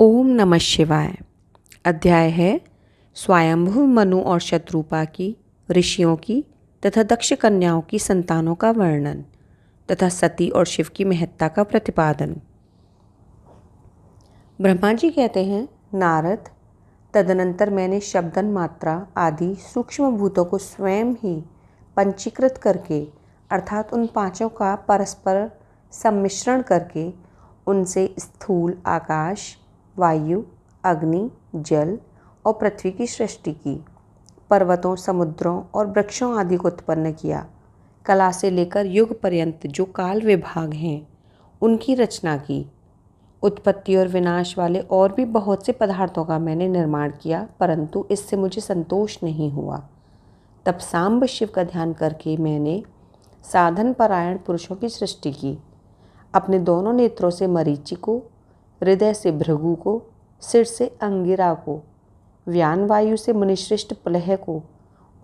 ओम नमः शिवाय। अध्याय है स्वयंभू मनु और शत्रुपा की, ऋषियों की तथा दक्ष कन्याओं की संतानों का वर्णन तथा सती और शिव की महत्ता का प्रतिपादन। ब्रह्मा जी कहते हैं, नारद, तदनंतर मैंने शब्दन मात्रा आदि सूक्ष्म भूतों को स्वयं ही पंचीकृत करके अर्थात उन पांचों का परस्पर सम्मिश्रण करके उनसे स्थूल आकाश, वायु, अग्नि, जल और पृथ्वी की सृष्टि की। पर्वतों, समुद्रों और वृक्षों आदि को उत्पन्न किया। कला से लेकर युग पर्यंत जो काल विभाग हैं उनकी रचना की। उत्पत्ति और विनाश वाले और भी बहुत से पदार्थों का मैंने निर्माण किया, परंतु इससे मुझे संतोष नहीं हुआ। तब सांब शिव का ध्यान करके मैंने साधन परायण पुरुषों की सृष्टि की। अपने दोनों नेत्रों से मरीचि को, हृदय से भृगु को, सिर से अंगिरा को, व्यान वायु से मुनिश्रेष्ठ पुलह को,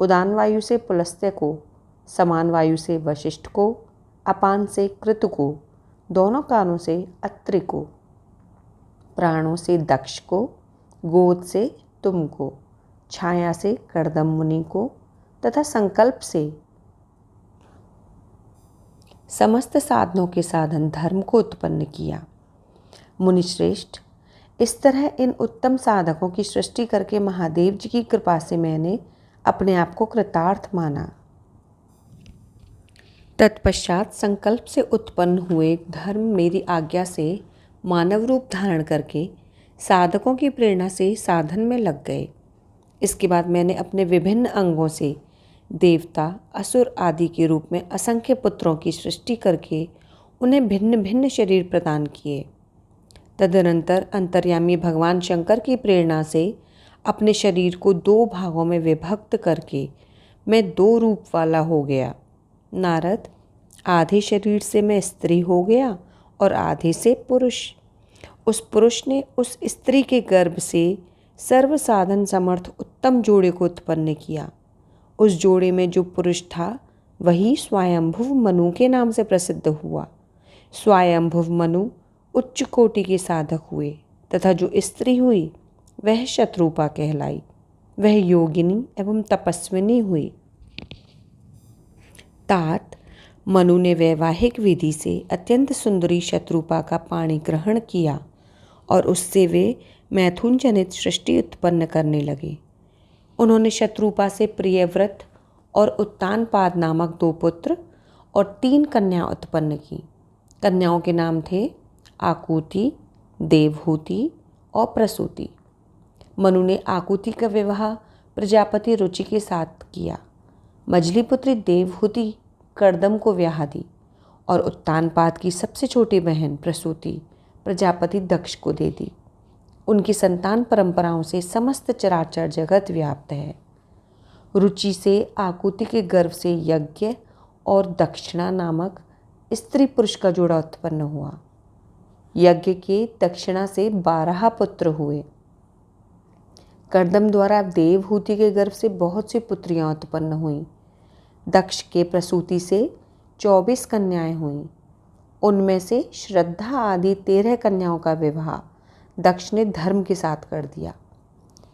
उदान वायु से पुलस्त्य को, समान वायु से वशिष्ठ को, अपान से कृत को, दोनों कानों से अत्रि को, प्राणों से दक्ष को, गोद से तुम को, छाया से कर्दम मुनि को तथा संकल्प से समस्त साधनों के साधन धर्म को उत्पन्न किया। मुनिश्रेष्ठ, इस तरह इन उत्तम साधकों की सृष्टि करके महादेव जी की कृपा से मैंने अपने आप को कृतार्थ माना। तत्पश्चात संकल्प से उत्पन्न हुए धर्म मेरी आज्ञा से मानव रूप धारण करके साधकों की प्रेरणा से साधन में लग गए। इसके बाद मैंने अपने विभिन्न अंगों से देवता, असुर आदि के रूप में असंख्य पुत्रों की सृष्टि करके उन्हें भिन्न भिन्न शरीर प्रदान किए। तदनंतर अंतर्यामी भगवान शंकर की प्रेरणा से अपने शरीर को दो भागों में विभक्त करके मैं दो रूप वाला हो गया। नारद, आधे शरीर से मैं स्त्री हो गया और आधे से पुरुष। उस पुरुष ने उस स्त्री के गर्भ से सर्व साधन समर्थ उत्तम जोड़े को उत्पन्न किया। उस जोड़े में जो पुरुष था वही स्वयंभुव मनु के नाम से प्रसिद्ध हुआ। स्वयंभुव मनु उच्च कोटि के साधक हुए तथा जो स्त्री हुई वह शत्रुपा कहलाई। वह योगिनी एवं तपस्विनी हुई। तात मनु ने वैवाहिक विधि से अत्यंत सुंदरी शत्रुपा का पाणी ग्रहण किया और उससे वे मैथुन जनित सृष्टि उत्पन्न करने लगे। उन्होंने शत्रुपा से प्रियव्रत और उत्तानपाद नामक दो पुत्र और 3 कन्या उत्पन्न की। कन्याओं के नाम थे आकुति, देवहूति और प्रसूति। मनु ने आकुति का विवाह प्रजापति रुचि के साथ किया। मझली पुत्री देवहूति कर्दम को ब्याह दी और उत्तानपाद की सबसे छोटी बहन प्रसूति प्रजापति दक्ष को दे दी। उनकी संतान परंपराओं से समस्त चराचर जगत व्याप्त है। रुचि से आकुति के गर्भ से यज्ञ और दक्षिणा नामक स्त्री पुरुष का जोड़ा उत्पन्न हुआ। यज्ञ के दक्षिणा से 12 पुत्र हुए। कर्दम द्वारा देवहूति के गर्भ से बहुत सी पुत्रियां उत्पन्न हुईं। दक्ष के प्रसूति से 24 कन्याएं हुईं। उनमें से श्रद्धा आदि 13 कन्याओं का विवाह दक्ष ने धर्म के साथ कर दिया।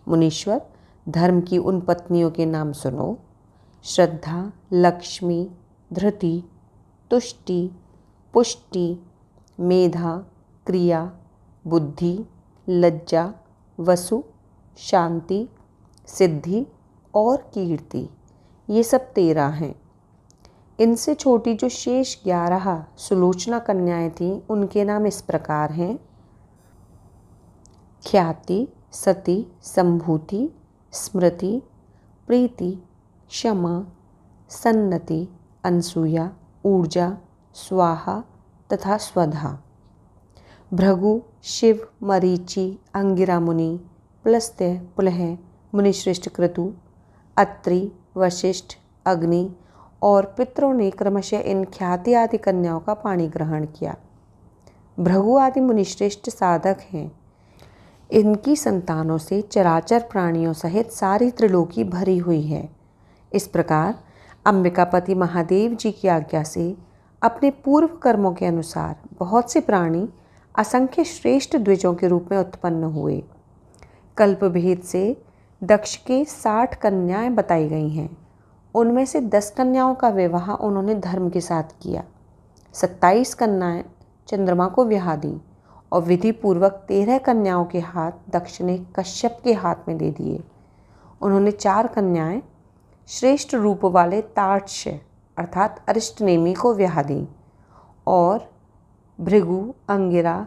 मुनीश्वर, धर्म की उन पत्नियों के नाम सुनो: श्रद्धा, लक्ष्मी, धृति, तुष्टि, पुष्टि, मेधा, क्रिया, बुद्धि, लज्जा, वसु, शांति, सिद्धि और कीर्ति। ये सब 13 हैं। इनसे छोटी जो शेष 11 सुलोचना कन्याएं थीं उनके नाम इस प्रकार हैं: ख्याति, सती, संभूति, स्मृति, प्रीति, क्षमा, सन्नति, अनसूया, ऊर्जा, स्वाहा तथा स्वधा। भृगु, शिव, मरीचि, अंगिरा मुनि, पुलस्त्य, पुलह, मुनिश्रेष्ठ क्रतु, अत्रि, वशिष्ठ, अग्नि और पितरों ने क्रमशः इन ख्याति आदि कन्याओं का पाणी ग्रहण किया। भृगु आदि मुनिश्रेष्ठ साधक हैं। इनकी संतानों से चराचर प्राणियों सहित सारी त्रिलोकी भरी हुई है। इस प्रकार अंबिकापति महादेव जी की आज्ञा से अपने पूर्व कर्मों के अनुसार बहुत से प्राणी असंख्य श्रेष्ठ द्विजों के रूप में उत्पन्न हुए। कल्पभेद से दक्ष के 60 कन्याएं बताई गई हैं। उनमें से 10 कन्याओं का विवाह उन्होंने धर्म के साथ किया। 27 कन्याएं चंद्रमा को ब्याह दी और विधि पूर्वक 13 कन्याओं के हाथ दक्ष ने कश्यप के हाथ में दे दिए। उन्होंने 4 कन्याएं श्रेष्ठ रूप वाले तार्क्ष्य अर्थात अरिष्टनेमी को ब्याह दी और भृगु, अंगिरा,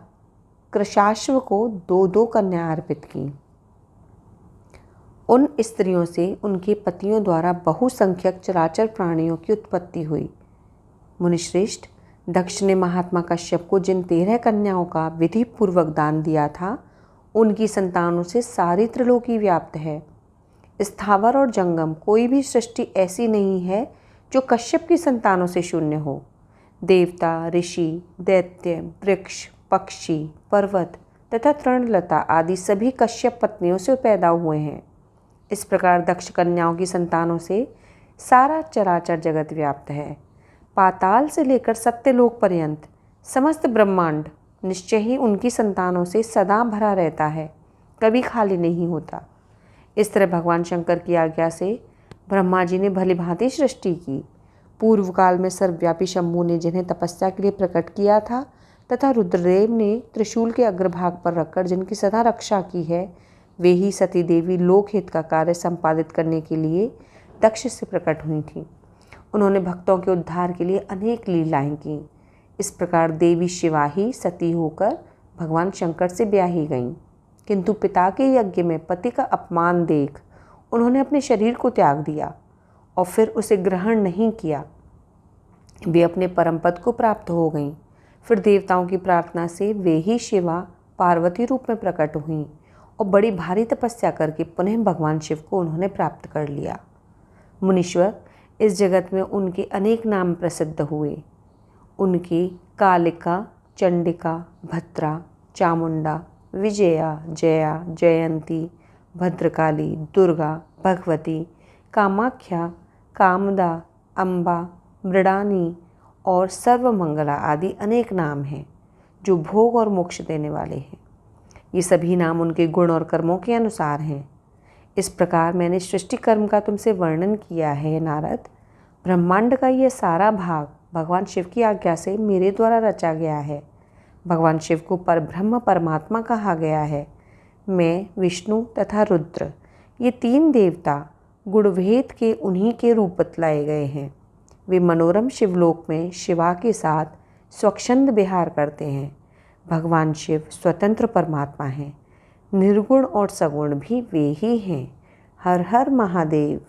कृशाश्व को 2-2 कन्या अर्पित की। उन स्त्रियों से उनके पतियों द्वारा बहुसंख्यक चराचर प्राणियों की उत्पत्ति हुई। मुनिश्रेष्ठ, दक्ष ने महात्मा कश्यप को जिन 13 कन्याओं का विधि पूर्वक दान दिया था, उनकी संतानों से सारी त्रिलोकी व्याप्त है। स्थावर और जंगम कोई भी सृष्टि ऐसी नहीं है जो कश्यप की संतानों से शून्य हो। देवता, ऋषि, दैत्य, वृक्ष, पक्षी, पर्वत तथा तृणलता आदि सभी कश्यप पत्नियों से पैदा हुए हैं। इस प्रकार दक्ष कन्याओं की संतानों से सारा चराचर जगत व्याप्त है। पाताल से लेकर सत्यलोक पर्यंत समस्त ब्रह्मांड निश्चय ही उनकी संतानों से सदा भरा रहता है, कभी खाली नहीं होता। इस तरह भगवान शंकर की आज्ञा से ब्रह्मा जी ने भली भांति सृष्टि की। पूर्व काल में सर्वव्यापी शंभु ने जिन्हें तपस्या के लिए प्रकट किया था तथा रुद्रदेव ने त्रिशूल के अग्रभाग पर रखकर जिनकी सदा रक्षा की है, वे ही सती देवी लोकहित का कार्य संपादित करने के लिए दक्ष से प्रकट हुई थीं। उन्होंने भक्तों के उद्धार के लिए अनेक लीलाएं की। इस प्रकार देवी शिवा ही सती होकर भगवान शंकर से ब्याही गईं, किंतु पिता के यज्ञ में पति का अपमान देख उन्होंने अपने शरीर को त्याग दिया और फिर उसे ग्रहण नहीं किया। वे अपने परम पद को प्राप्त हो गईं। फिर देवताओं की प्रार्थना से वे ही शिवा पार्वती रूप में प्रकट हुईं और बड़ी भारी तपस्या करके पुनः भगवान शिव को उन्होंने प्राप्त कर लिया। मुनीश्वर, इस जगत में उनके अनेक नाम प्रसिद्ध हुए। उनके कालिका, चंडिका, भद्रा, चामुंडा, विजया, जया, जयंती, भद्रकाली, दुर्गा, भगवती, कामाख्या, कामदा, अम्बा, मृडानी और सर्वमंगला आदि अनेक नाम हैं जो भोग और मोक्ष देने वाले हैं। ये सभी नाम उनके गुण और कर्मों के अनुसार हैं। इस प्रकार मैंने सृष्टि कर्म का तुमसे वर्णन किया है नारद। ब्रह्मांड का ये सारा भाग भगवान शिव की आज्ञा से मेरे द्वारा रचा गया है। भगवान शिव को परब्रह्म परमात्मा कहा गया है। मैं, विष्णु तथा रुद्र, ये 3 देवता गुणभेद के उन्हीं के रूप बतलाए गए हैं। वे मनोरम शिवलोक में शिवा के साथ स्वच्छंद विहार करते हैं। भगवान शिव स्वतंत्र परमात्मा हैं। निर्गुण और सगुण भी वे ही हैं। हर हर महादेव।